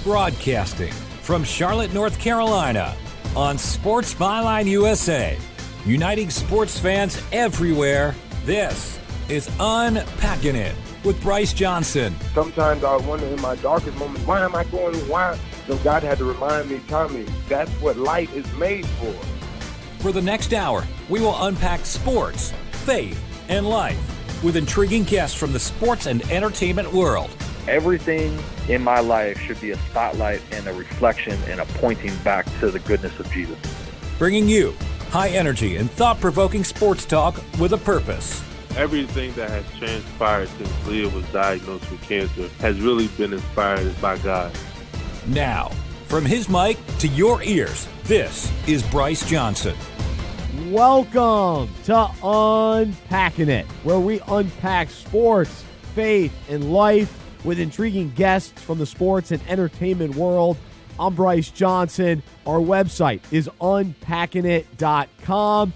Broadcasting from Charlotte, North Carolina, on Sports Byline USA, uniting sports fans everywhere. This is Unpacking It with Bryce Johnson. Sometimes I wonder in my darkest moments, why am I going? Why? So God had to remind me, Tommy, that's what light is made for. For the next hour, we will unpack sports, faith, and life with intriguing guests from the sports and entertainment world. Everything in my life should be a spotlight and a reflection and a pointing back to the goodness of Jesus. Bringing you high energy and thought-provoking sports talk with a purpose. Everything that has transpired since Leah was diagnosed with cancer has really been inspired by God. Now, from his mic to your ears, this is Bryce Johnson. Welcome to Unpacking It, where we unpack sports, faith, and life with intriguing guests from the sports and entertainment world. I'm Bryce Johnson. Our website is unpackingit.com.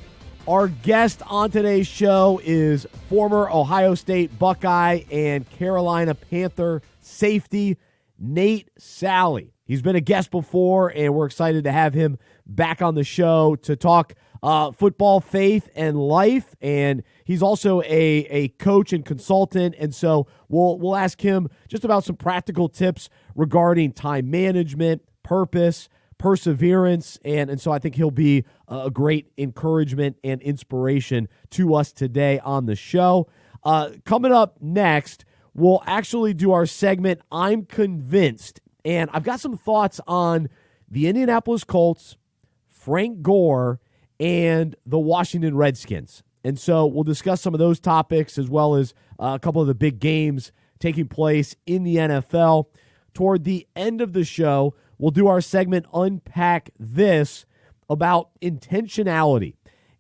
Our guest on today's show is former Ohio State Buckeye and Carolina Panther safety Nate Salley. He's been a guest before, and we're excited to have him back on the show to talk football, faith, and life. And he's also a coach and consultant, and so we'll ask him just about some practical tips regarding time management, purpose, perseverance, and so I think he'll be a great encouragement and inspiration to us today on the show. Coming up next, we'll actually do our segment, I'm Convinced, and I've got some thoughts on the Indianapolis Colts, Frank Gore, and the Washington Redskins. And so we'll discuss some of those topics as well as a couple of the big games taking place in the NFL. Toward the end of the show, we'll do our segment Unpack This about intentionality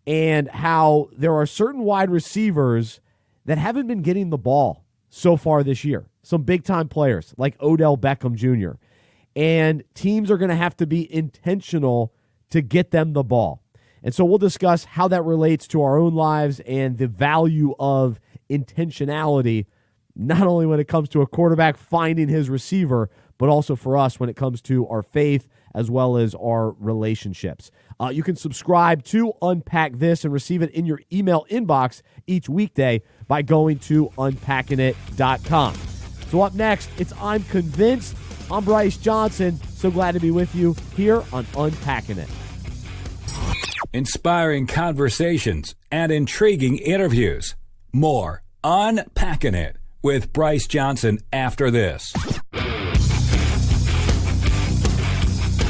and how there are certain wide receivers that haven't been getting the ball so far this year. Some big-time players like Odell Beckham Jr. And teams are going to have to be intentional to get them the ball. And so we'll discuss how that relates to our own lives and the value of intentionality, not only when it comes to a quarterback finding his receiver, but also for us when it comes to our faith as well as our relationships. You can subscribe to Unpack This and receive it in your email inbox each weekday by going to unpackingit.com. So up next, it's I'm Convinced. I'm Bryce Johnson. So glad to be with you here on Unpacking It. Inspiring conversations and intriguing interviews. More Unpacking It with Bryce Johnson after this.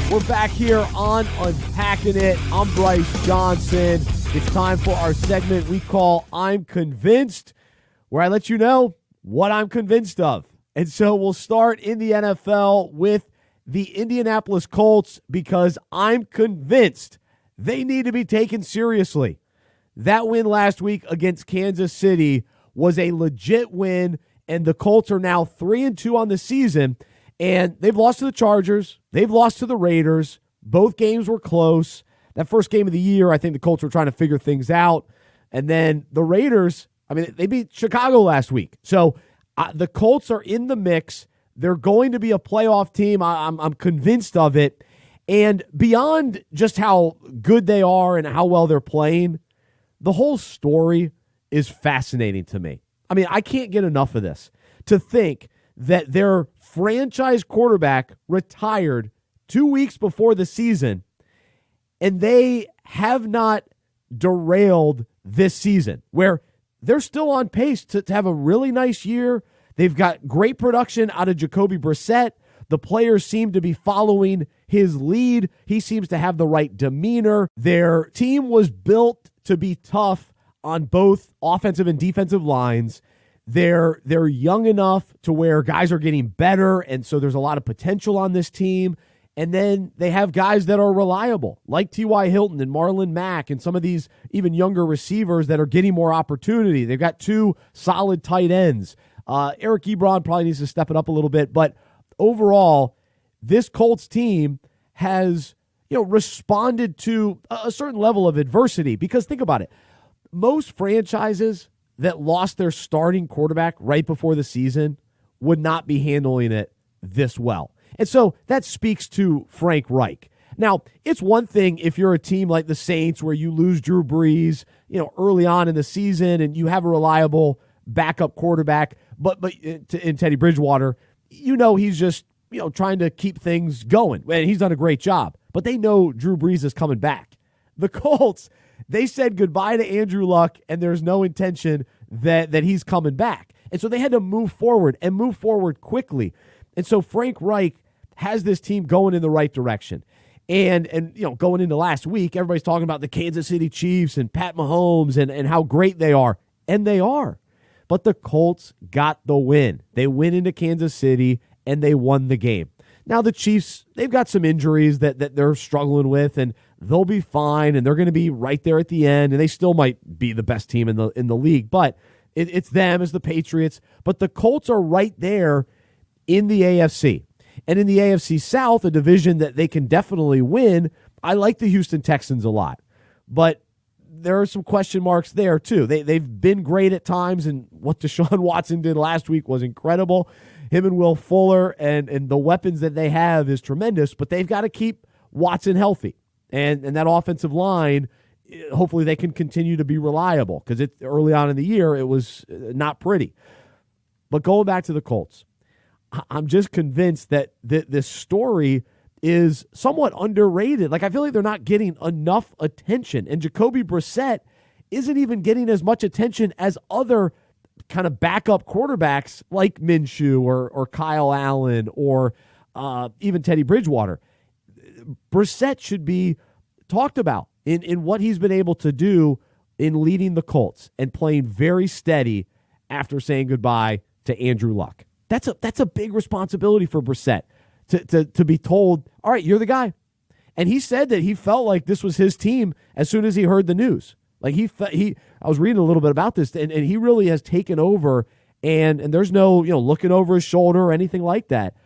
We're back here on Unpacking It. I'm Bryce Johnson. It's time for our segment we call I'm Convinced, where I let you know what I'm convinced of. And so we'll start in the NFL with the Indianapolis Colts because I'm convinced they need to be taken seriously. That win last week against Kansas City was a legit win, and the Colts are now 3-2 on the season, and they've lost to the Chargers. They've lost to the Raiders. Both games were close. That first game of the year, I think the Colts were trying to figure things out. And then the Raiders, they beat Chicago last week. So the Colts are in the mix. They're going to be a playoff team. I'm convinced of it. And beyond just how good they are and how well they're playing, the whole story is fascinating to me. I can't get enough of this. To think that their franchise quarterback retired 2 weeks before the season, and they have not derailed this season, where they're still on pace to have a really nice year. They've got great production out of Jacoby Brissett. The players seem to be following his lead. He seems to have the right demeanor. Their team was built to be tough on both offensive and defensive lines. They're young enough to where guys are getting better, and so there's a lot of potential on this team. And then they have guys that are reliable, like T.Y. Hilton and Marlon Mack and some of these even younger receivers that are getting more opportunity. They've got two solid tight ends. Eric Ebron probably needs to step it up a little bit, but overall, this Colts team has, responded to a certain level of adversity. Because think about it. Most franchises that lost their starting quarterback right before the season would not be handling it this well. And so that speaks to Frank Reich. Now, it's one thing if you're a team like the Saints where you lose Drew Brees, early on in the season and you have a reliable backup quarterback, but in Teddy Bridgewater, he's just, trying to keep things going. And he's done a great job. But they know Drew Brees is coming back. The Colts, they said goodbye to Andrew Luck, and there's no intention that he's coming back. And so they had to move forward quickly. And so Frank Reich has this team going in the right direction. And going into last week, everybody's talking about the Kansas City Chiefs and Pat Mahomes and how great they are. And they are. But the Colts got the win. They went into Kansas City, and they won the game. Now the Chiefs, they've got some injuries that they're struggling with, and they'll be fine, and they're going to be right there at the end, and they still might be the best team in the league. But it's them as the Patriots. But the Colts are right there in the AFC. And in the AFC South, a division that they can definitely win, I like the Houston Texans a lot. But there are some question marks there, too. They've been great at times, and what Deshaun Watson did last week was incredible. Him and Will Fuller and the weapons that they have is tremendous, but they've got to keep Watson healthy. And that offensive line, hopefully they can continue to be reliable because early on in the year, it was not pretty. But going back to the Colts, I'm just convinced that this story is somewhat underrated. Like, I feel like they're not getting enough attention. And Jacoby Brissett isn't even getting as much attention as other kind of backup quarterbacks like Minshew or Kyle Allen or even Teddy Bridgewater. Brissett should be talked about in what he's been able to do in leading the Colts and playing very steady after saying goodbye to Andrew Luck. That's a big responsibility for Brissett to be told, all right, you're the guy. And he said that he felt like this was his team as soon as he heard the news. Like I was reading a little bit about this, and he really has taken over, and there's no looking over his shoulder or anything like that.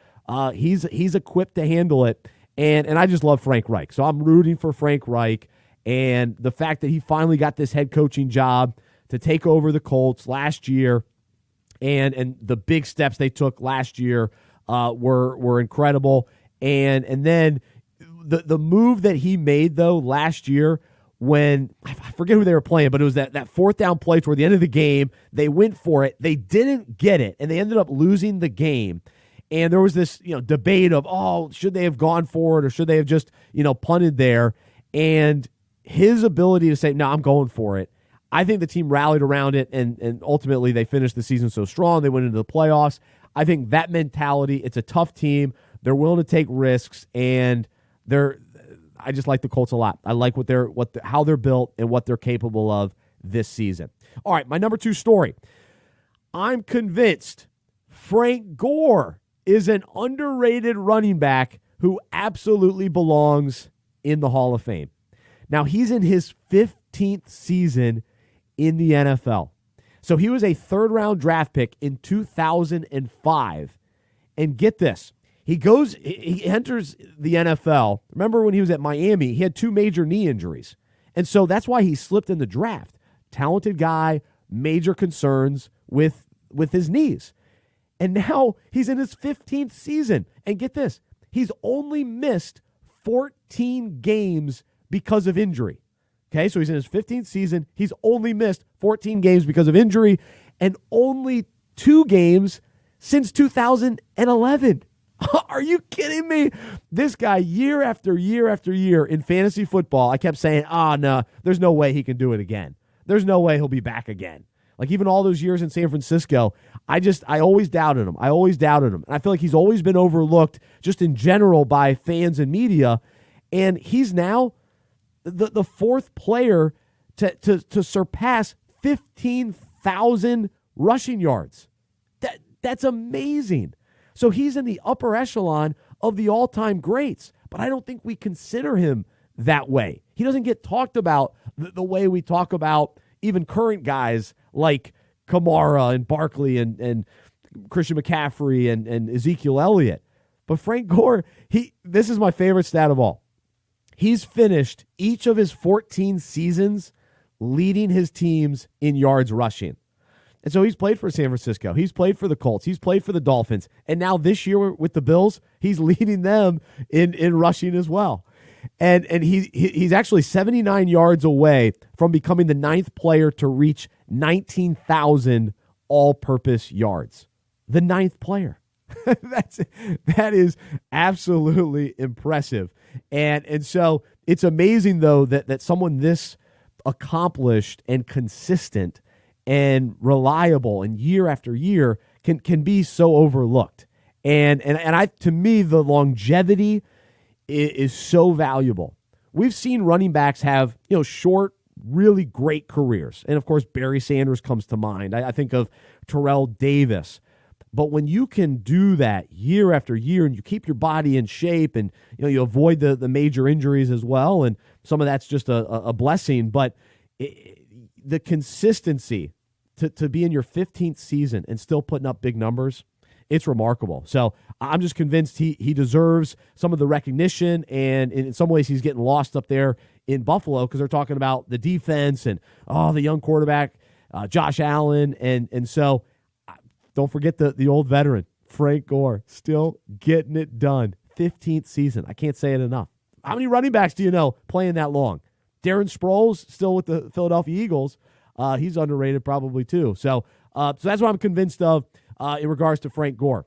He's equipped to handle it, and I just love Frank Reich. So I'm rooting for Frank Reich, and the fact that he finally got this head coaching job to take over the Colts last year, and the big steps they took last year were incredible, and then the move that he made though last year. When I forget who they were playing, but it was that fourth down play toward the end of the game. They went for it. They didn't get it, and they ended up losing the game. And there was this debate of, should they have gone for it or should they have just punted there? And his ability to say, no, I'm going for it. I think the team rallied around it, and ultimately they finished the season so strong. They went into the playoffs. I think that mentality, it's a tough team. They're willing to take risks, and I just like the Colts a lot. I like how they're built and what they're capable of this season. All right, my number 2 story. I'm convinced Frank Gore is an underrated running back who absolutely belongs in the Hall of Fame. Now, he's in his 15th season in the NFL. So he was a third-round draft pick in 2005. And get this. He enters the NFL. Remember when he was at Miami, he had 2 major knee injuries. And so that's why he slipped in the draft. Talented guy, major concerns with his knees. And now he's in his 15th season. And get this, he's only missed 14 games because of injury. Okay, so he's in his 15th season. He's only missed 14 games because of injury and only 2 games since 2011. Are you kidding me? This guy, year after year after year in fantasy football, I kept saying, no, there's no way he can do it again. There's no way he'll be back again. Like even all those years in San Francisco, I always doubted him. And I feel like he's always been overlooked just in general by fans and media. And he's now the 4th player to surpass 15,000 rushing yards. That's amazing. So he's in the upper echelon of the all-time greats, but I don't think we consider him that way. He doesn't get talked about the way we talk about even current guys like Kamara and Barkley and Christian McCaffrey and Ezekiel Elliott. But Frank Gore, this is my favorite stat of all. He's finished each of his 14 seasons leading his teams in yards rushing. And so he's played for San Francisco. He's played for the Colts. He's played for the Dolphins. And now this year with the Bills, he's leading them in rushing as well. And he's actually 79 yards away from becoming the 9th player to reach 19,000 all-purpose yards. The 9th player. That is absolutely impressive. And so it's amazing, though, that someone this accomplished and consistent and reliable and year after year can be so overlooked. And to me, the longevity is so valuable. We've seen running backs have, short, really great careers. And of course, Barry Sanders comes to mind. I think of Terrell Davis. But when you can do that year after year and you keep your body in shape and you avoid the major injuries as well, and some of that's just a blessing, but the consistency to be in your 15th season and still putting up big numbers, it's remarkable. So I'm just convinced he deserves some of the recognition, and in some ways he's getting lost up there in Buffalo because they're talking about the defense and, the young quarterback, Josh Allen, and so don't forget the old veteran, Frank Gore, still getting it done. 15th season. I can't say it enough. How many running backs do you know playing that long? Darren Sproles, still with the Philadelphia Eagles. He's underrated probably too. So that's what I'm convinced of in regards to Frank Gore.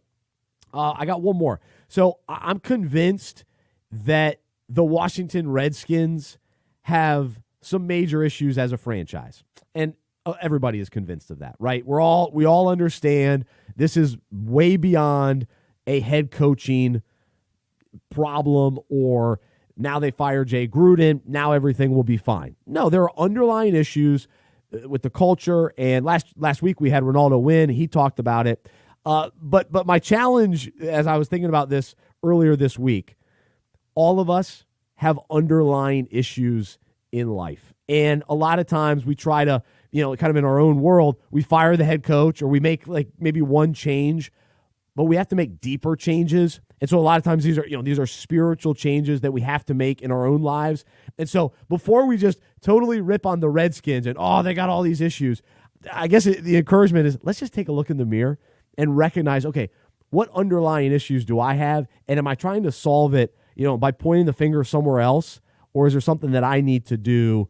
I got one more. So I'm convinced that the Washington Redskins have some major issues as a franchise. And everybody is convinced of that, right? We all understand this is way beyond a head coaching problem, or now they fire Jay Gruden, now everything will be fine. No, there are underlying issues with the culture, and last week we had Ronaldo Wynn. He talked about it. But my challenge, as I was thinking about this earlier this week, all of us have underlying issues in life. And a lot of times we try to, kind of in our own world, we fire the head coach or we make maybe one change, but we have to make deeper changes. And so a lot of times these are spiritual changes that we have to make in our own lives. And so before we just totally rip on the Redskins and, they got all these issues, I guess the encouragement is let's just take a look in the mirror and recognize, okay, what underlying issues do I have? And am I trying to solve it, by pointing the finger somewhere else? Or is there something that I need to do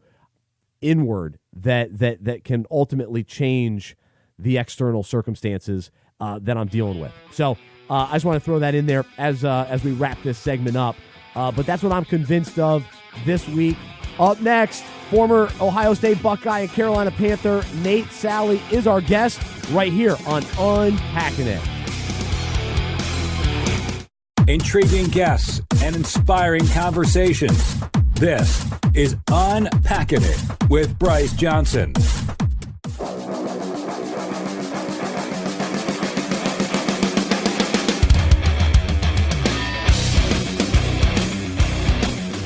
inward that can ultimately change the external circumstances that I'm dealing with? So I just want to throw that in there as we wrap this segment up. But that's what I'm convinced of this week. Up next, former Ohio State Buckeye and Carolina Panther Nate Salley is our guest right here on Unpacking It. Intriguing guests and inspiring conversations. This is Unpacking It with Bryce Johnson.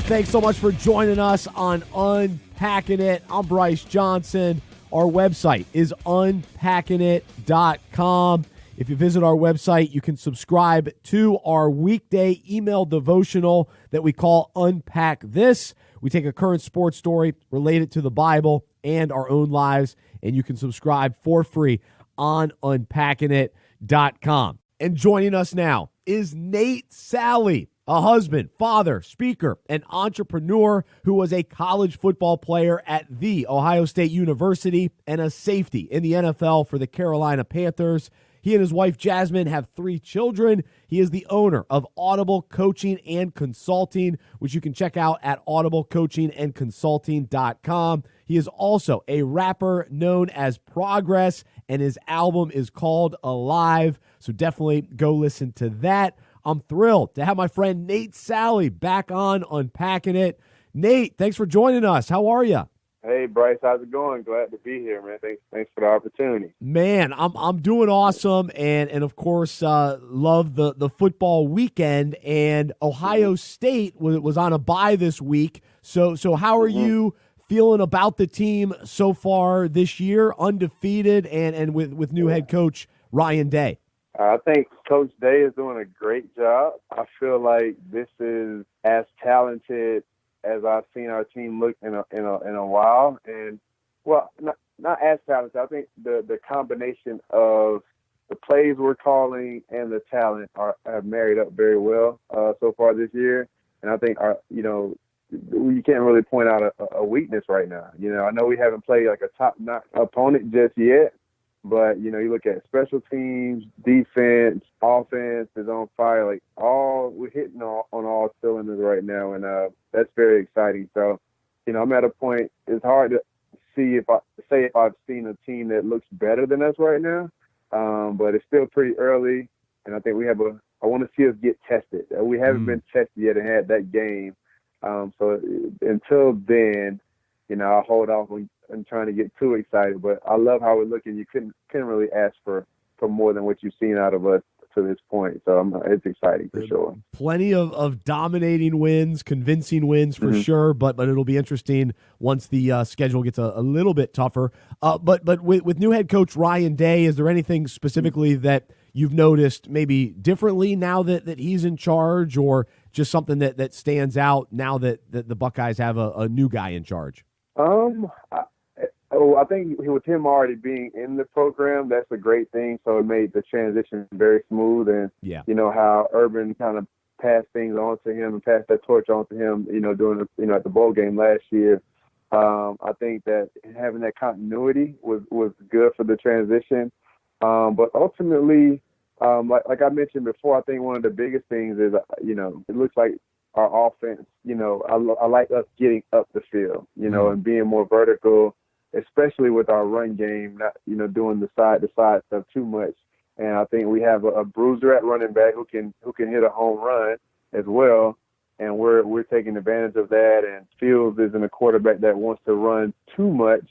Thanks so much for joining us on Unpacking It. I'm Bryce Johnson. Our website is unpackingit.com. If you visit our website, you can subscribe to our weekday email devotional that we call Unpack This. We take a current sports story related to the Bible and our own lives, and you can subscribe for free on unpackingit.com. And joining us now is Nate Salley, a husband, father, speaker, and entrepreneur who was a college football player at The Ohio State University and a safety in the NFL for the Carolina Panthers. He and his wife, Jasmine, have 3 children. He is the owner of Audible Coaching and Consulting, which you can check out at audiblecoachingandconsulting.com. He is also a rapper known as Progress, and his album is called Alive, so definitely go listen to that. I'm thrilled to have my friend Nate Salley back on Unpacking It. Nate, thanks for joining us. How are you? Hey, Bryce, how's it going? Glad to be here, man. Thanks for the opportunity. Man, I'm doing awesome, and of course, love the football weekend. And Ohio State was on a bye this week. So how are you feeling about the team so far this year, undefeated, and with new head coach Ryan Day? I think Coach Day is doing a great job. I feel like this is as talented as I've seen our team look in a while, and well, not not as talented. I think the combination of the plays we're calling and the talent have married up very well so far this year. And I think you can't really point out a weakness right now. I know we haven't played like a top-notch opponent just yet, but you look at special teams, defense, offense is on fire. Like we're hitting on all cylinders right now, and that's very exciting. So, I'm at a point. It's hard to see if I've seen a team that looks better than us right now, but it's still pretty early, and I think I want to see us get tested. We haven't been tested yet and had that game. So until then, I'll hold off on trying to get too excited. But I love how we're looking. You couldn't really ask for more than what you've seen out of us to this point. So it's exciting for sure. Plenty of dominating wins, convincing wins for sure. But it'll be interesting once the schedule gets a little bit tougher. But with new head coach Ryan Day, is there anything specifically that you've noticed maybe differently now that he's in charge, or just something that stands out now that the Buckeyes have a new guy in charge? I think with him already being in the program, that's a great thing. So it made the transition very smooth. And, how Urban kind of passed things on to him and passed that torch on to him, during at the bowl game last year. I think that having that continuity was good for the transition. But ultimately, like I mentioned before, I think one of the biggest things is, it looks like our offense, I like us getting up the field, and being more vertical, especially with our run game, not, doing the side-to-side stuff too much. And I think we have a bruiser at running back who can hit a home run as well. And we're taking advantage of that. And Fields isn't a quarterback that wants to run too much,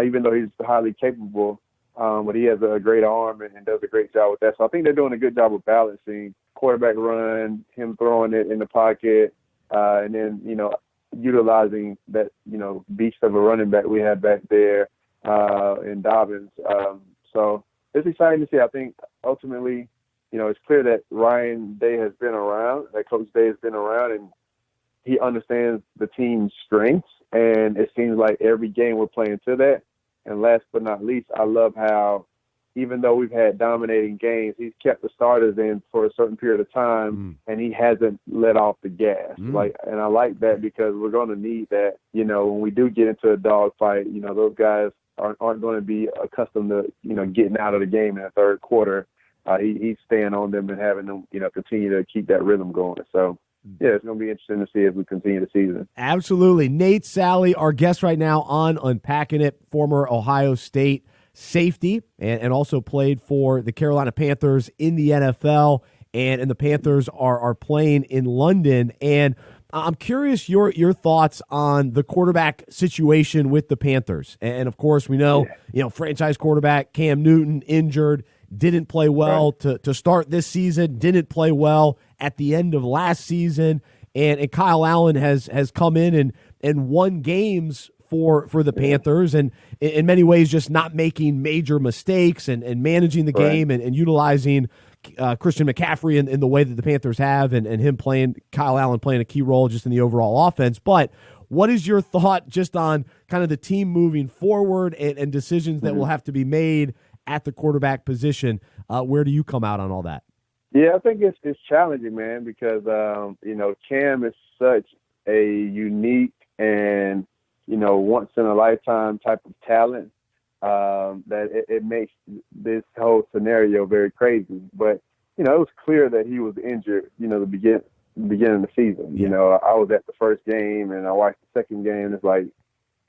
even though he's highly capable. But he has a great arm and does a great job with that. So I think they're doing a good job of balancing quarterback run, him throwing it in the pocket, and then, utilizing that, beast of a running back we have back there in Dobbins. So it's exciting to see. I think ultimately, it's clear that Ryan Day has been around, that Coach Day has been around, and he understands the team's strengths. And it seems like every game we're playing to that. And last but not least, I love how, even though we've had dominating games, he's kept the starters in for a certain period of time, and he hasn't let off the gas. And I like that because we're going to need that. When we do get into a dogfight, those guys aren't going to be accustomed to, getting out of the game in the third quarter. He's staying on them and having them, continue to keep that rhythm going. So, yeah, it's going to be interesting to see as we continue the season. Absolutely. Nate Salley, our guest right now on Unpacking It, former Ohio State safety, and also played for the Carolina Panthers in the NFL, and the Panthers are playing in London. And I'm curious your thoughts on the quarterback situation with the Panthers. And of course, we know, franchise quarterback Cam Newton injured, didn't play well to start this season, didn't play well at the end of last season, and Kyle Allen has come in and won games for the Panthers, and in many ways just not making major mistakes and managing the game and utilizing Christian McCaffrey in the way that the Panthers have, and Kyle Allen playing a key role just in the overall offense. But what is your thought just on kind of the team moving forward and decisions that will have to be made at the quarterback position? Where do you come out on all that? Yeah, I think it's challenging, man, because, Cam is such a unique and, once-in-a-lifetime type of talent that it makes this whole scenario very crazy. But, it was clear that he was injured, the beginning of the season. Yeah. I was at the first game and I watched the second game. It's like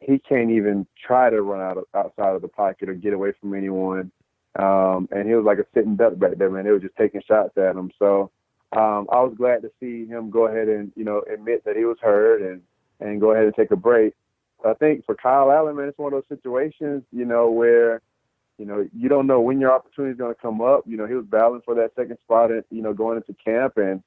he can't even try to run outside of the pocket or get away from anyone. And he was like a sitting duck back there, man. They were just taking shots at him. So I was glad to see him go ahead and, admit that he was hurt and go ahead and take a break. I think for Kyle Allen, man, it's one of those situations, where, you don't know when your opportunity is going to come up. He was battling for that second spot, going into camp, and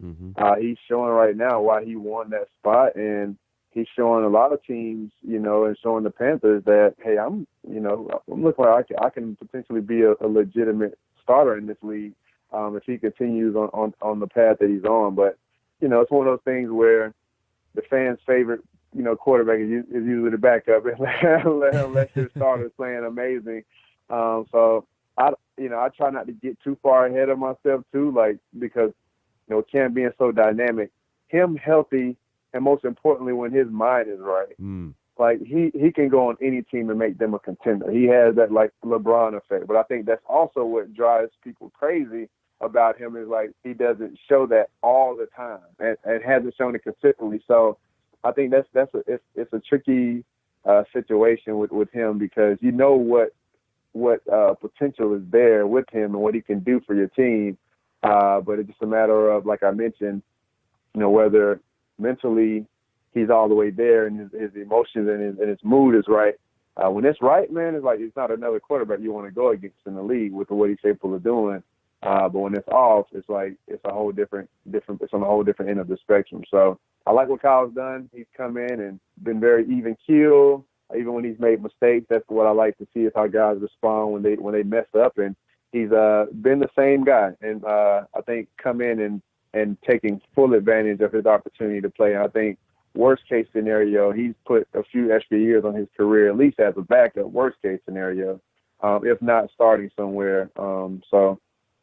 he's showing right now why he won that spot. And he's showing a lot of teams, and showing the Panthers that, hey, I'm looking like I can potentially be a legitimate starter in this league if he continues on the path that he's on. But, it's one of those things where the fans' favorite quarterback is usually the backup unless your starter's playing amazing. So I try not to get too far ahead of myself too, like, because Cam being so dynamic, him healthy, and most importantly when his mind is right. Like he can go on any team and make them a contender. He has that like LeBron effect. But I think that's also what drives people crazy about him, is like he doesn't show that all the time and hasn't shown it consistently. So I think it's a tricky situation with him, because what potential is there with him and what he can do for your team. But it's just a matter of, like I mentioned, whether mentally he's all the way there and his emotions and his mood is right. When it's right, man, it's like it's not another quarterback you want to go against in the league with what he's capable of doing. But when it's off, it's like it's a whole different. It's on a whole different end of the spectrum. So I like what Kyle's done. He's come in and been very even keeled. Even when he's made mistakes, that's what I like to see, is how guys respond when they mess up. And he's been the same guy. And I think come in and taking full advantage of his opportunity to play. And I think worst case scenario, he's put a few extra years on his career, at least as a backup. Worst case scenario, if not starting somewhere. So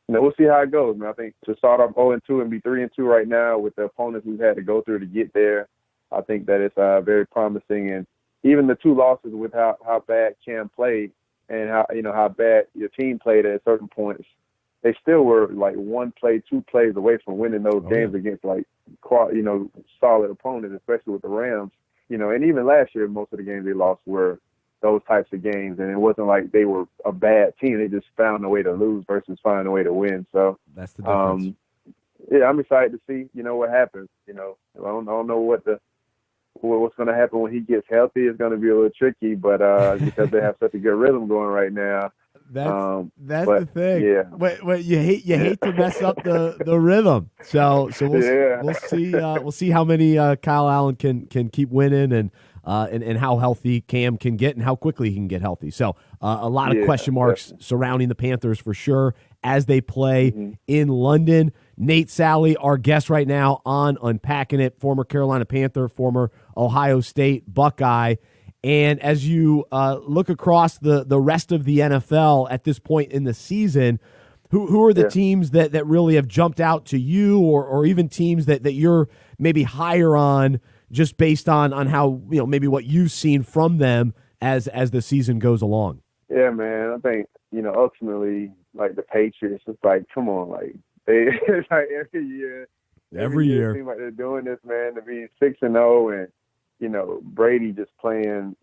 we'll see how it goes, man. I think to start off 0-2 and be 3-2 right now with the opponents we've had to go through to get there, I think that it's very promising. And even the 2 losses with how bad Cam played and how bad your team played at certain points, they still were like 1 play, 2 plays away from winning those games against like solid opponents, especially with the Rams. And even last year, most of the games they lost were those types of games, and it wasn't like they were a bad team. They just found a way to lose versus finding a way to win. So that's the difference. I'm excited to see what happens. I don't know what's going to happen when he gets healthy. It's going to be a little tricky, but because they have such a good rhythm going right now. That's the thing. Yeah. But you hate to mess up the rhythm. So we'll see how many Kyle Allen can keep winning and how healthy Cam can get and how quickly he can get healthy. So a lot of question marks surrounding the Panthers for sure as they play in London. Nate Salley, our guest right now on Unpacking It, former Carolina Panther, former Ohio State Buckeye. And as you look across the rest of the NFL at this point in the season, who are the teams that really have jumped out to you, or even teams that you're maybe higher on just based on how, maybe what you've seen from them as the season goes along? Yeah, man. I think, ultimately, like the Patriots, it's like, come on, like it's like every year it seems like they're doing this, man, to be 6-0 and Brady just playing,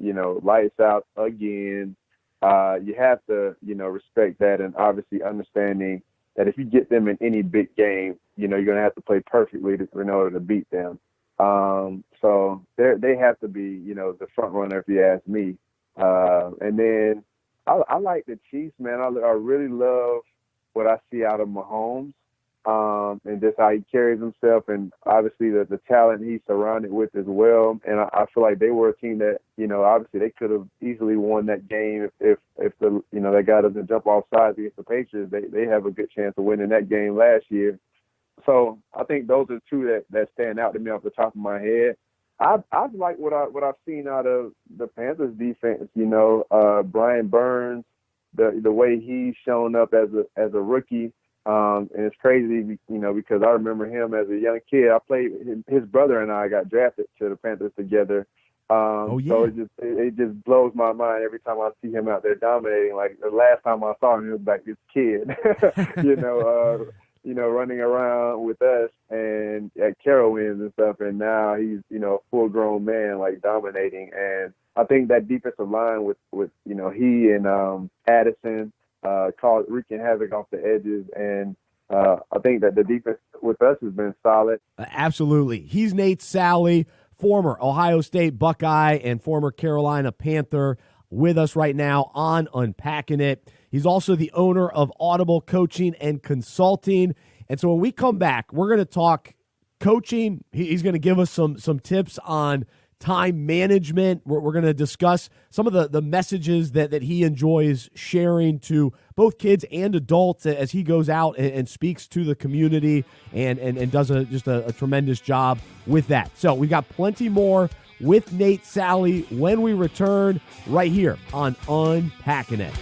lights out again. You have to, respect that, and obviously understanding that if you get them in any big game, you're going to have to play perfectly in order to beat them. So they have to be, the front runner, if you ask me. And then I like the Chiefs, man. I really love what I see out of Mahomes. And just how he carries himself, and obviously the talent he's surrounded with as well. And I feel like they were a team that, obviously they could have easily won that game if the that guy doesn't jump off sides against the Patriots. They have a good chance of winning that game last year. So I think those are 2 that stand out to me off the top of my head. I've liked what I've seen out of the Panthers defense. Brian Burns, the way he's shown up as a rookie. And it's crazy, because I remember him as a young kid. I played, his brother and I got drafted to the Panthers together. So it just blows my mind every time I see him out there dominating. Like the last time I saw him, he was like this kid, running around with us and at Carowinds and stuff. And now he's, a full grown man, like dominating. And I think that defensive line with he and Addison, wreaking havoc off the edges, and I think that the defense with us has been solid. Absolutely. He's Nate Salley, former Ohio State Buckeye and former Carolina Panther, with us right now on Unpacking It. He's also the owner of Audible Coaching and Consulting. And so when we come back, we're going to talk coaching. He's going to give us some tips on time management. We're going to discuss some of the messages that he enjoys sharing to both kids and adults as he goes out and speaks to the community and does just a tremendous job with that. So we've got plenty more with Nate Salley when we return right here on Unpacking It.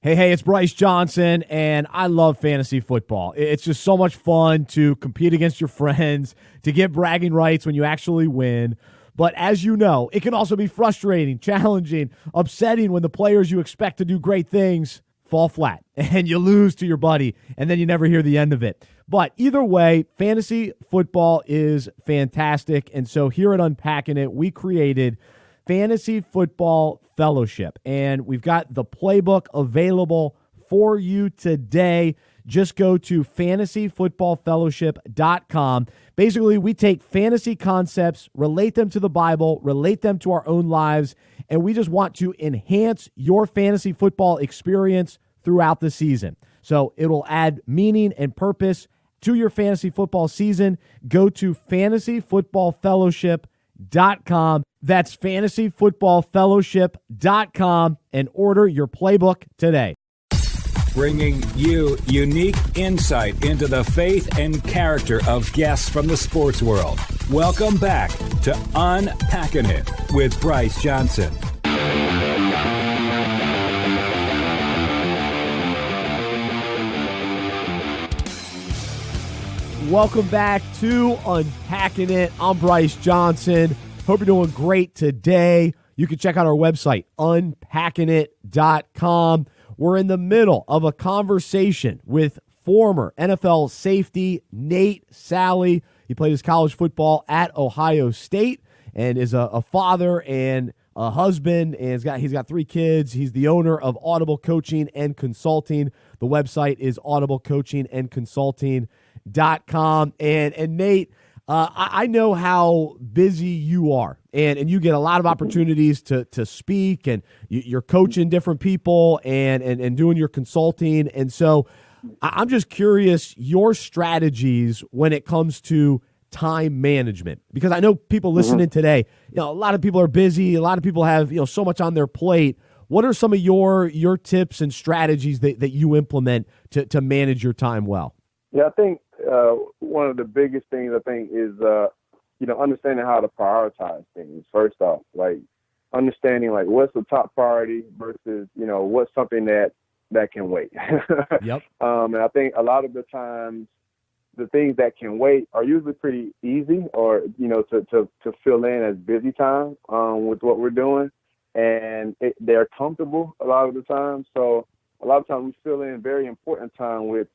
Hey, it's Bryce Johnson, and I love fantasy football. It's just so much fun to compete against your friends, to get bragging rights when you actually win. But as you know, it can also be frustrating, challenging, upsetting when the players you expect to do great things fall flat and you lose to your buddy, and then you never hear the end of it. But either way, fantasy football is fantastic, and so here at Unpacking It, we created Fantasy Football Fellowship, and we've got the playbook available for you today. Just go to fantasyfootballfellowship.com. Basically, we take fantasy concepts, relate them to the Bible, relate them to our own lives, and we just want to enhance your fantasy football experience throughout the season. So it'll add meaning and purpose to your fantasy football season. Go to fantasyfootballfellowship.com. That's fantasyfootballfellowship.com and order your playbook today. Bringing you unique insight into the faith and character of guests from the sports world. Welcome back to Unpacking It with Bryce Johnson. Welcome back to Unpacking It. I'm Bryce Johnson. Hope you're doing great today. You can check out our website, unpackingit.com. We're in the middle of a conversation with former NFL safety Nate Salley. He played his college football at Ohio State and is a father and a husband, and he's got 3 kids. He's the owner of Audible Coaching and Consulting. The website is audiblecoachingandconsulting.com. And Nate, I know how busy you are, and you get a lot of opportunities to speak, and you're coaching different people and doing your consulting. And so I'm just curious your strategies when it comes to time management, because I know people listening today, a lot of people are busy. A lot of people have, so much on their plate. What are some of your tips and strategies that you implement to manage your time well? Yeah, I think one of the biggest things is understanding how to prioritize things. First off, like understanding like what's the top priority versus what's something that can wait. Yep. And I think a lot of the times the things that can wait are usually pretty easy, or to fill in as busy time with what we're doing, and they're comfortable a lot of the time. So a lot of times we fill in very important time with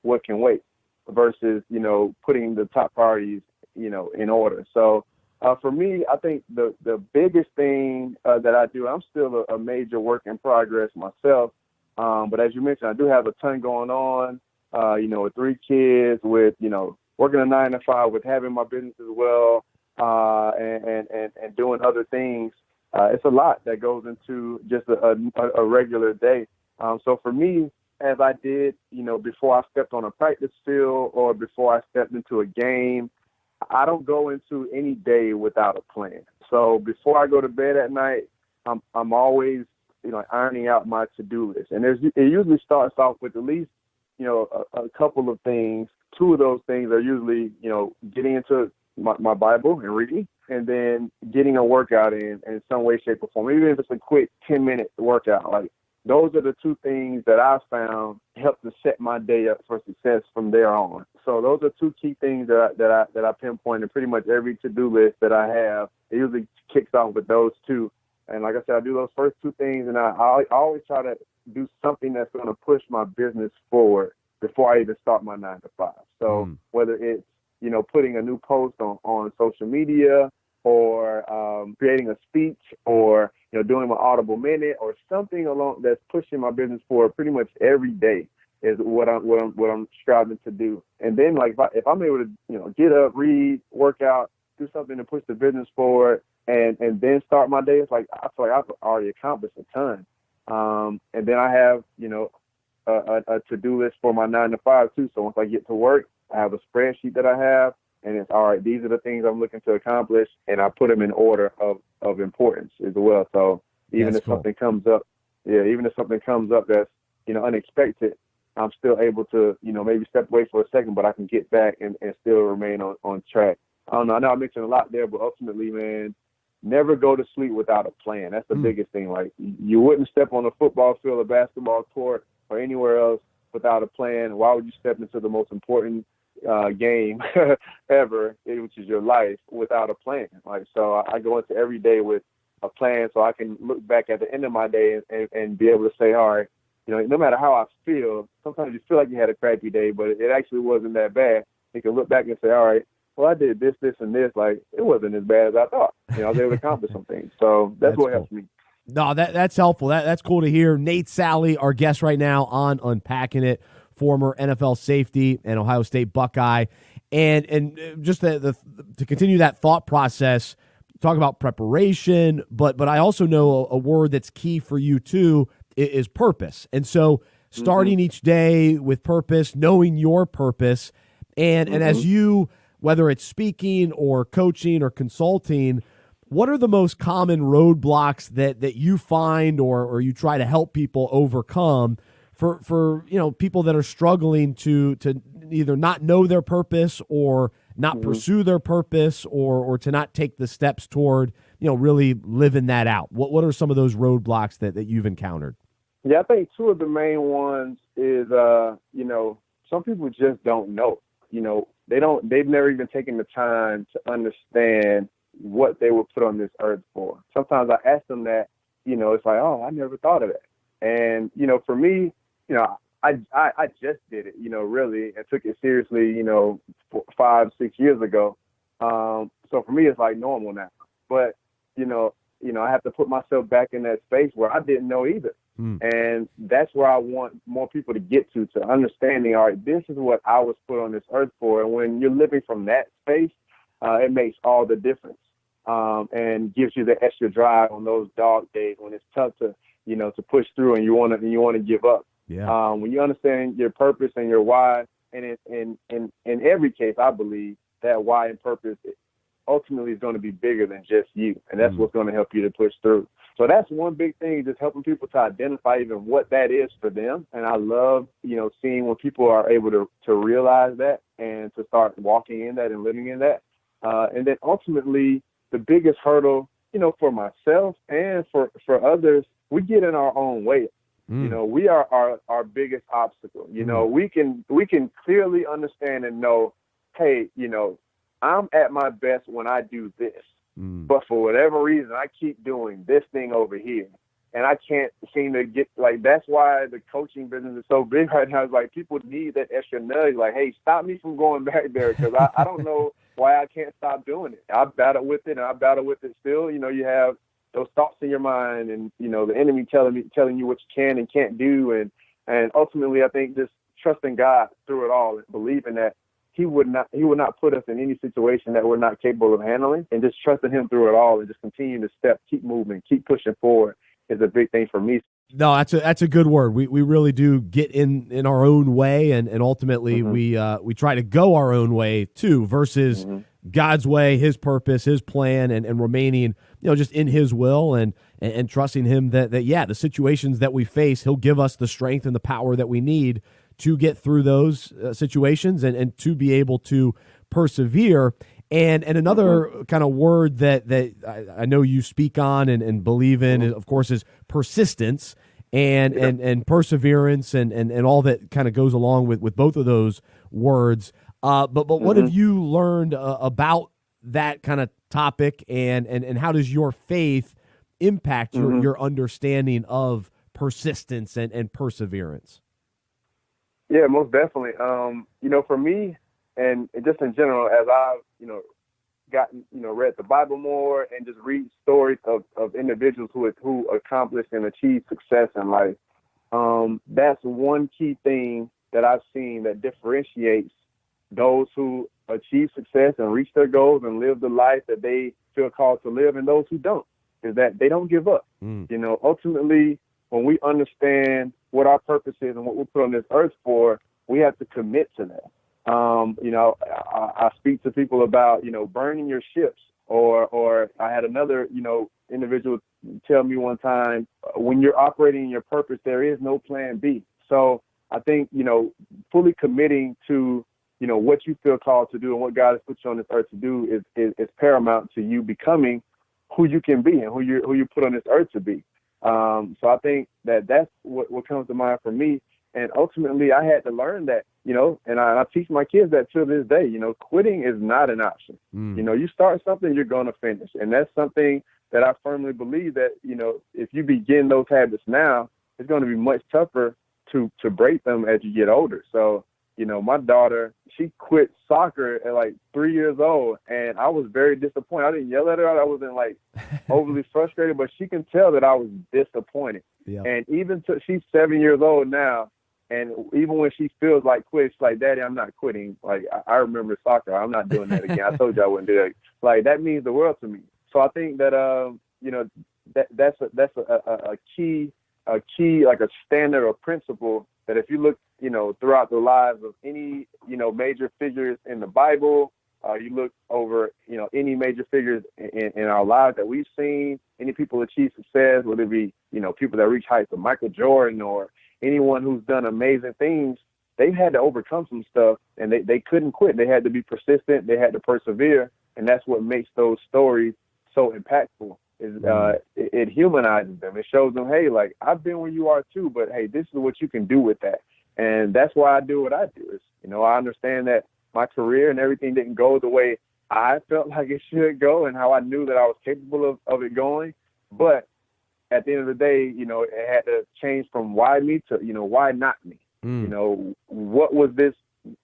what can wait versus putting the top priorities in order. So for me, I think the biggest thing that I do, I'm still a major work in progress myself, but as you mentioned, I do have a ton going on. With 3 kids, with working a 9 to 5, with having my business as well, and doing other things. It's a lot that goes into just a regular day. So for me, as I did, before I stepped on a practice field or before I stepped into a game, I don't go into any day without a plan. So before I go to bed at night, I'm always, ironing out my to-do list. And it usually starts off with at least, a couple of things. 2 of those things are usually, getting into my Bible and reading, and then getting a workout in some way, shape, or form. Even if it's a quick 10-minute workout, like those are the 2 things that I found help to set my day up for success from there on. So those are 2 key things that I pinpoint in pretty much every to-do list that I have. It usually kicks off with those 2. And like I said, I do those first 2 things, and I always try to do something that's going to push my business forward before I even start my 9 to 5. So whether it's, putting a new post on social media, or creating a speech, or, doing my Audible Minute, or something along that's pushing my business forward pretty much every day is what I'm striving to do. And then like if I'm able to, get up, read, work out, do something to push the business forward, and then start my day, it's like I feel like I've already accomplished a ton. And then I have, a to-do list for my 9 to 5 too. So once I get to work, I have a spreadsheet that I have, and it's all right. These are the things I'm looking to accomplish, and I put them in order of importance as well. So even if something comes up, that's unexpected, I'm still able to, maybe step away for a second, but I can get back and still remain on track. I don't know. I know I mentioned a lot there, but ultimately, man, never go to sleep without a plan. That's the biggest thing. Like, you wouldn't step on a football field, a basketball court, or anywhere else without a plan. Why would you step into the most important game ever, which is your life, without a plan? Like, so I go into every day with a plan so I can look back at the end of my day and be able to say, all right, no matter how I feel, sometimes you feel like you had a crappy day, but it actually wasn't that bad. You can look back and say, all right, well, I did this, and this. Like, it wasn't as bad as I thought. I was able to accomplish some things. So that's what helps me. No, that's helpful. That's cool to hear. Nate Salley, our guest right now on Unpacking It, former NFL safety and Ohio State Buckeye. And just to continue that thought process, talk about preparation, but I also know a word that's key for you too is purpose. And so starting each day with purpose, knowing your purpose, and as you, whether it's speaking or coaching or consulting, what are the most common roadblocks that you find or you try to help people overcome for people that are struggling to either not know their purpose or not pursue their purpose or to not take the steps toward really living that out? What are some of those roadblocks that you've encountered? Yeah, I think two of the main ones is some people just don't know. They've never even taken the time to understand what they were put on this earth for. Sometimes I ask them that, it's like, oh, I never thought of that. And, for me, I just did it, really, and took it seriously, 5-6 years ago. So for me, it's like normal now. But, I have to put myself back in that space where I didn't know either. And that's where I want more people to get to understanding, all right, this is what I was put on this earth for. And when you're living from that space, it makes all the difference and gives you the extra drive on those dog days when it's tough to push through and you want to give up. Yeah. When you understand your purpose and your why, and in every case, I believe that why and purpose ultimately is going to be bigger than just you, and that's what's going to help you to push through. So that's one big thing, just helping people to identify even what that is for them. And I love, seeing when people are able to realize that and to start walking in that and living in that. And then ultimately, the biggest hurdle, for myself and for others, we get in our own way. We are our biggest obstacle. We can clearly understand and know, hey, I'm at my best when I do this. But for whatever reason, I keep doing this thing over here. And I can't seem to get, that's why the coaching business is so big right now. It's like people need that extra nudge. Like, hey, stop me from going back there because I don't know why I can't stop doing it. I battle with it, and I battle with it still. You have those thoughts in your mind and, the enemy telling you what you can and can't do. And ultimately, I think just trusting God through it all and believing that He would not put us in any situation that we're not capable of handling, and just trusting Him through it all and just continuing to step, keep moving, keep pushing forward is a big thing for me. No, that's a good word. We really do get in our own way, and ultimately we try to go our own way too, versus God's way, His purpose, His plan, and remaining just in His will and trusting Him that the situations that we face, He'll give us the strength and the power that we need to get through those situations and to be able to persevere. And another kind of word that I know you speak on and believe in, of course, is persistence and perseverance and all that kind of goes along with both of those words. But what have you learned about that kind of topic, and how does your faith impact your understanding of persistence and perseverance? Yeah, most definitely. For me, and just in general, as I've, gotten, read the Bible more and just read stories of individuals who accomplished and achieved success in life, that's one key thing that I've seen that differentiates those who achieve success and reach their goals and live the life that they feel called to live, and those who don't, is that they don't give up. Ultimately, when we understand what our purpose is and what we're put on this earth for, we have to commit to that. I speak to people about, burning your ships, or I had another, individual tell me one time, when you're operating in your purpose, there is no plan B. So I think, fully committing to, what you feel called to do and what God has put you on this earth to do is paramount to you becoming who you can be and who you put on this earth to be. So I think that's what comes to mind for me. And ultimately, I had to learn that, and I teach my kids that to this day. Quitting is not an option. You start something, you're going to finish. And that's something that I firmly believe that, if you begin those habits now, it's going to be much tougher to break them as you get older. So, my daughter, she quit soccer at like 3 years old, and I was very disappointed. I didn't yell at her. I wasn't like overly frustrated, but she can tell that I was disappointed. Yep. And even she's 7 years old now, and even when she feels like quit, she's like, Daddy, I'm not quitting. Like, I remember soccer. I'm not doing that again. I told you I wouldn't do that. Like, that means the world to me. So I think that, that's a key, like a standard or principle that if you look, throughout the lives of any, major figures in the Bible, you look over, any major figures in our lives that we've seen, any people achieve success, whether it be, people that reach heights of Michael Jordan or anyone who's done amazing things, they've had to overcome some stuff and they couldn't quit. They had to be persistent. They had to persevere. And that's what makes those stories so impactful. It humanizes them. It shows them, hey, like, I've been where you are too, but hey, this is what you can do with that. And that's why I do what I do. Is, I understand that my career and everything didn't go the way I felt like it should go and how I knew that I was capable of it going. But at the end of the day, it had to change from why me to, why not me? What was this?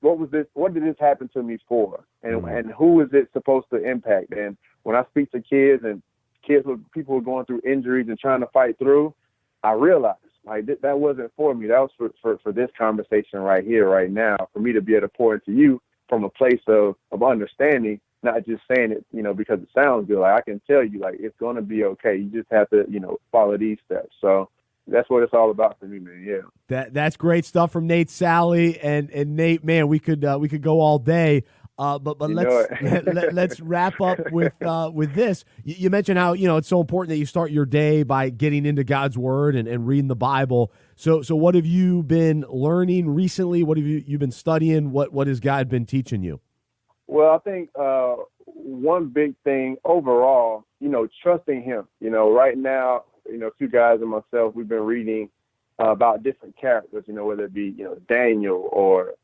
What did this happen to me for? And who is it supposed to impact? And when I speak to kids with people who are going through injuries and trying to fight through, I realize like that wasn't for me. That was for this conversation right here, right now, for me to be able to pour into you from a place of understanding, not just saying it, because it sounds good. Like I can tell you, like, it's going to be okay. You just have to, follow these steps. So that's what it's all about for me, man. Yeah. That's great stuff from Nate Salley, and Nate, man, we could go all day. But let's wrap up with this. You mentioned how it's so important that you start your day by getting into God's Word and reading the Bible. So what have you been learning recently? What have you been studying? What has God been teaching you? Well, I think one big thing overall, trusting Him. Right now, two guys and myself, we've been reading about different characters. Whether it be Daniel or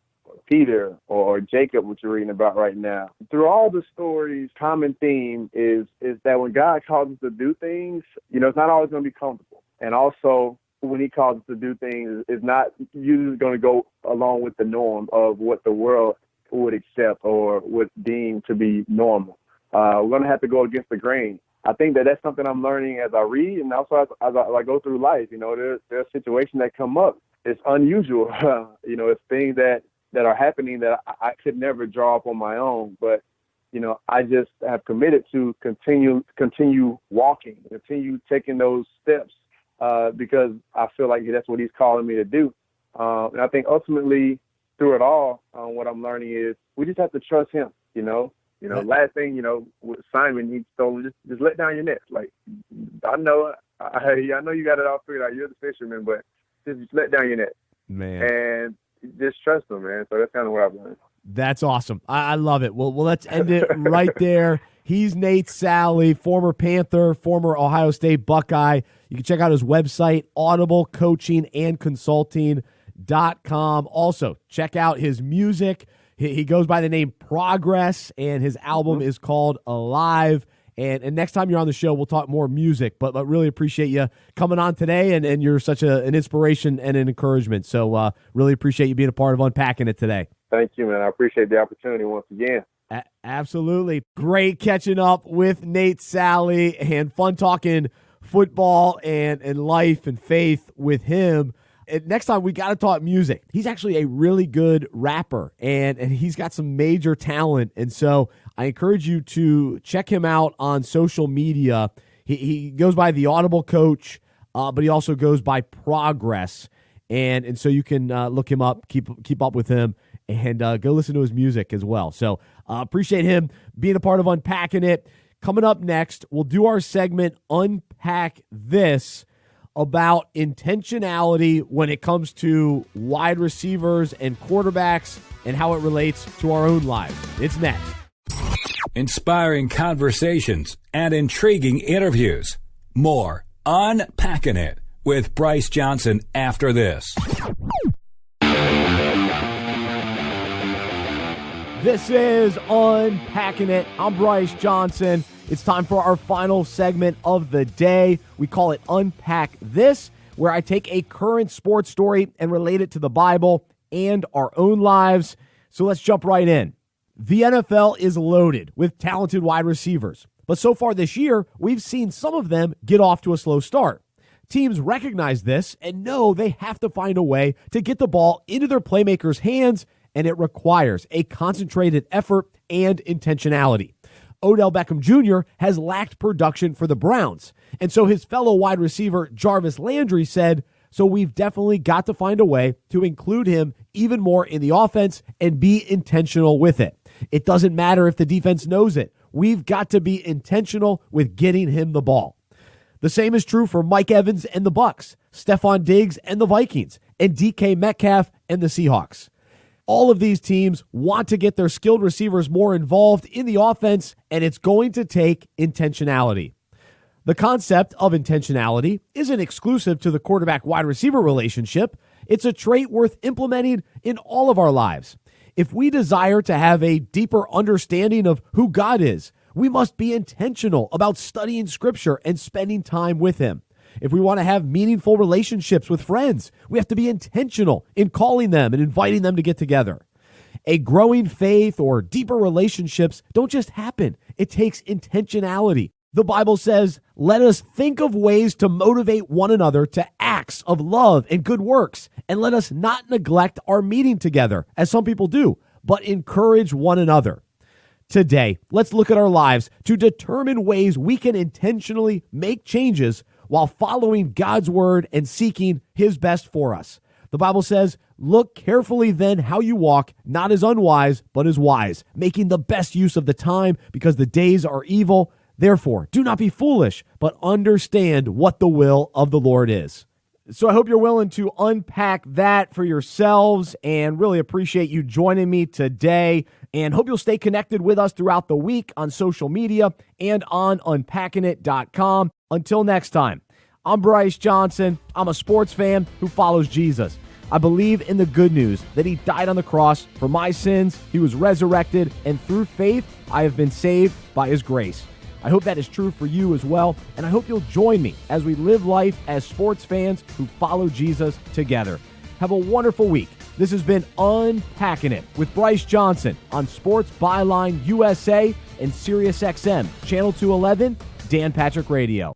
Peter or Jacob, which you're reading about right now. Through all the stories, common theme is that when God calls us to do things, it's not always going to be comfortable. And also, when He calls us to do things, it's not usually going to go along with the norm of what the world would accept or would deem to be normal. We're going to have to go against the grain. I think that's something I'm learning as I read, and also as I go through life. There's situations that come up. It's unusual. It's things that are happening that I could never draw up on my own. But, I just have committed to continue walking, continue taking those steps because I feel like that's what He's calling me to do. And I think ultimately through it all, what I'm learning is we just have to trust Him, Last thing, with Simon, he told him, just let down your net. Like, I know you got it all figured out. You're the fisherman, but just let down your net. Man. And just trust Him, man. So that's kind of what I've learned. That's awesome. I love it. Well, let's end it right there. He's Nate Salley, former Panther, former Ohio State Buckeye. You can check out his website, audiblecoachingandconsulting.com. Also, check out his music. He goes by the name Progress, and his album is called Alive. And next time you're on the show, we'll talk more music. But really appreciate you coming on today, and you're such an inspiration and an encouragement. So really appreciate you being a part of Unpacking It today. Thank you, man. I appreciate the opportunity once again. Absolutely. Great catching up with Nate Salley, and fun talking football and life and faith with him. And next time, we got to talk music. He's actually a really good rapper, and he's got some major talent. And so I encourage you to check him out on social media. He goes by The Audible Coach, but he also goes by Progress. And so you can look him up, keep up with him, and go listen to his music as well. So appreciate him being a part of Unpacking It. Coming up next, we'll do our segment, Unpack This. about intentionality when it comes to wide receivers and quarterbacks and how it relates to our own lives. It's next. Inspiring conversations and intriguing interviews. More Unpacking It with Bryce Johnson after this. This is Unpacking It. I'm Bryce Johnson. It's time for our final segment of the day. We call it Unpack This, where I take a current sports story and relate it to the Bible and our own lives. So let's jump right in. The NFL is loaded with talented wide receivers, but so far this year, we've seen some of them get off to a slow start. Teams recognize this and know they have to find a way to get the ball into their playmakers' hands, and it requires a concentrated effort and intentionality. Odell Beckham Jr. has lacked production for the Browns, and so his fellow wide receiver Jarvis Landry said, so we've definitely got to find a way to include him even more in the offense and be intentional with it. It doesn't matter if the defense knows it. We've got to be intentional with getting him the ball. The same is true for Mike Evans and the Bucks, Stephon Diggs and the Vikings, and DK Metcalf and the Seahawks. All of these teams want to get their skilled receivers more involved in the offense, and it's going to take intentionality. The concept of intentionality isn't exclusive to the quarterback-wide receiver relationship. It's a trait worth implementing in all of our lives. If we desire to have a deeper understanding of who God is, we must be intentional about studying Scripture and spending time with Him. If we want to have meaningful relationships with friends, we have to be intentional in calling them and inviting them to get together. A growing faith or deeper relationships don't just happen. It takes intentionality. The Bible says, let us think of ways to motivate one another to acts of love and good works, and let us not neglect our meeting together, as some people do, but encourage one another. Today, let's look at our lives to determine ways we can intentionally make changes while following God's word and seeking His best for us. The Bible says, look carefully then how you walk, not as unwise, but as wise, making the best use of the time because the days are evil. Therefore, do not be foolish, but understand what the will of the Lord is. So I hope you're willing to unpack that for yourselves and really appreciate you joining me today, and hope you'll stay connected with us throughout the week on social media and on unpackingit.com. Until next time, I'm Bryce Johnson. I'm a sports fan who follows Jesus. I believe in the good news that He died on the cross for my sins, He was resurrected, and through faith, I have been saved by His grace. I hope that is true for you as well, and I hope you'll join me as we live life as sports fans who follow Jesus together. Have a wonderful week. This has been Unpacking It with Bryce Johnson on Sports Byline USA and SiriusXM, Channel 211, Dan Patrick Radio.